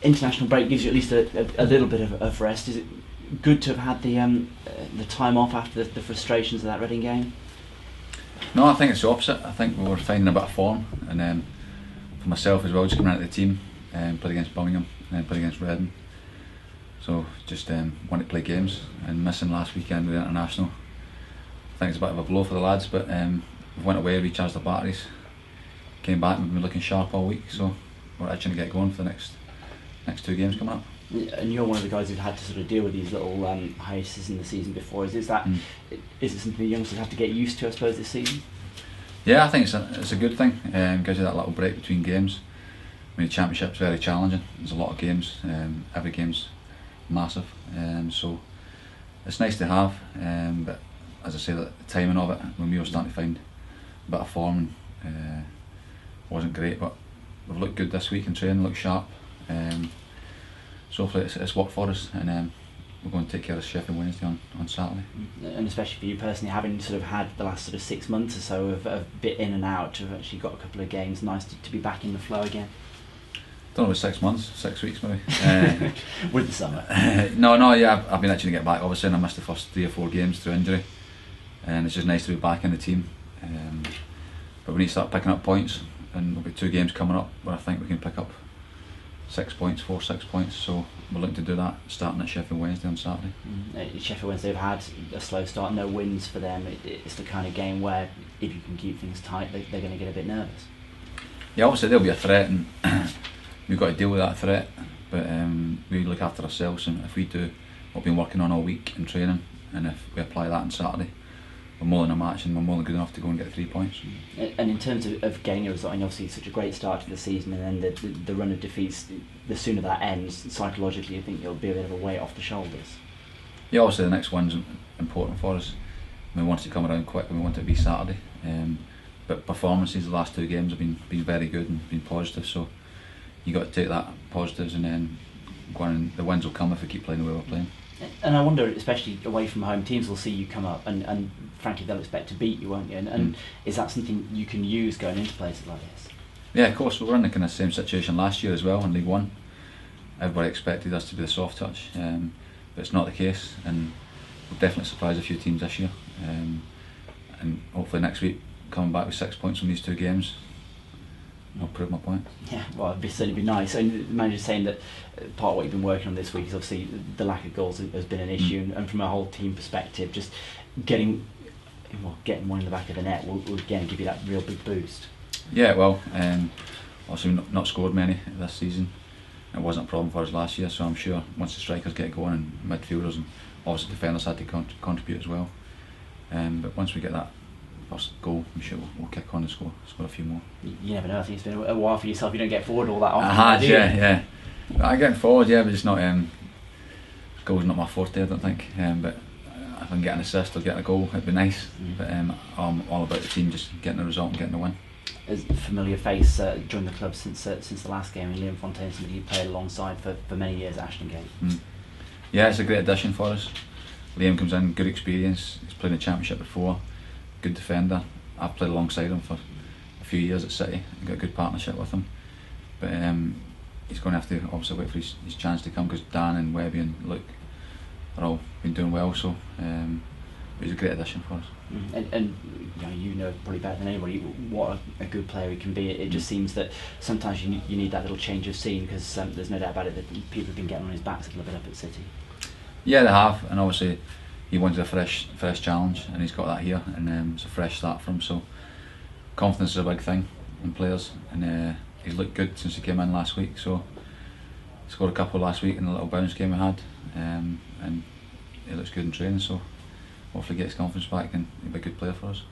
international break gives you at least a little bit of rest. Is it good to have had the time off after the frustrations of that Reading game? No, I think it's the opposite. I think we were finding a bit of form, and for myself as well, just coming out of the team, played against Birmingham and then played against Reading. So just wanted to play games, and missing last weekend with the international, I think it's a bit of a blow for the lads. But we went away, recharged the batteries, came back and we've been looking sharp all week. So we're itching to get going for the next 2 games coming up. And you're one of the guys who've had to sort of deal with these little hiatuses in the season before. Is it something the youngsters have to get used to, I suppose, this season? Yeah, I think it's a good thing. Gives you that little break between games. I mean, the Championship's very challenging. There's a lot of games. Every game's massive. So it's nice to have. But as I say, the timing of it, when we were starting to find a bit of form, wasn't great. But we've looked good this week in training, looked sharp. So hopefully it's worked for us, and we're going to take care of Sheffield Wednesday on Saturday. And especially for you personally, having sort of had the last sort of 6 months or so of a bit in and out, to have actually got a couple of games, nice to be back in the flow again. Don't know, 6 months, 6 weeks maybe. With the summer. No, yeah, I've been itching to get back. Obviously, and I missed the first 3 or 4 games through injury, and it's just nice to be back in the team. But we need to start picking up points, and there'll be 2 games coming up where I think we can pick up 6 points, 6 points. So we're looking to do that, starting at Sheffield Wednesday on Saturday. Sheffield Wednesday have had a slow start, no wins for them. It's the kind of game where if you can keep things tight, they're going to get a bit nervous. Yeah, obviously they'll be a threat, and we've got to deal with that threat. But we look after ourselves, and if we do what we've been working on all week in training, and if we apply that on Saturday, we're more than a match, and we're more than good enough to go and get 3 points. And in terms of getting a result, and obviously it's such a great start to the season, and then the run of defeats, the sooner that ends, psychologically I think it'll be a bit of a weight off the shoulders. Yeah, obviously the next one's important for us. We want it to come around quick, and we want it to be Saturday. But performances the last 2 games have been very good and been positive, so you got to take that positives, and then go on, and the wins will come if we keep playing the way we're playing. And I wonder, especially away from home, teams will see you come up, and frankly they'll expect to beat you, won't you? And is that something you can use going into places like this? Yeah, of course. We were in the kind of same situation last year as well in League One. Everybody expected us to be the soft touch, but it's not the case, and we'll definitely surprise a few teams this year. And hopefully next week, coming back with 6 points from these 2 games, I'll prove my point. Yeah, well, it'd certainly be nice. And the manager's saying that part of what you've been working on this week is obviously the lack of goals has been an issue, and from a whole team perspective, just getting one in the back of the net will again give you that real big boost. Yeah, well, obviously we've not scored many this season. It wasn't a problem for us last year, so I'm sure once the strikers get going, and midfielders and obviously defenders had to contribute as well. But once we get that first goal, I'm sure we'll kick on and score a few more. You never know. I think it's been a while for yourself. You don't get forward all that often. Yeah. I get forward, yeah, but it's not. Goal's not my forte, I don't think. But if I can get an assist or get a goal, it'd be nice. But I'm all about the team just getting the result and getting the win. As a familiar face joined the club since the last game, and Liam Fontaine, somebody you played alongside for many years at Ashton Gate. Yeah, it's a great addition for us. Liam comes in, good experience. He's played in the Championship before. Good defender. I've played alongside him for a few years at City. I've got a good partnership with him. But he's going to have to obviously wait for his chance to come, because Dan and Webby and Luke are all been doing well. So he's a great addition for us. And you know probably better than anybody what a good player he can be. It just seems that sometimes you need that little change of scene, because there's no doubt about it that people have been getting on his backs a little bit up at City. Yeah, they have, and obviously he wanted a fresh challenge, and he's got that here, and it's a fresh start for him. So confidence is a big thing in players, and he's looked good since he came in last week. So he scored a couple last week in the little bounce game we had, and he looks good in training. So hopefully he gets confidence back, and he'll be a good player for us.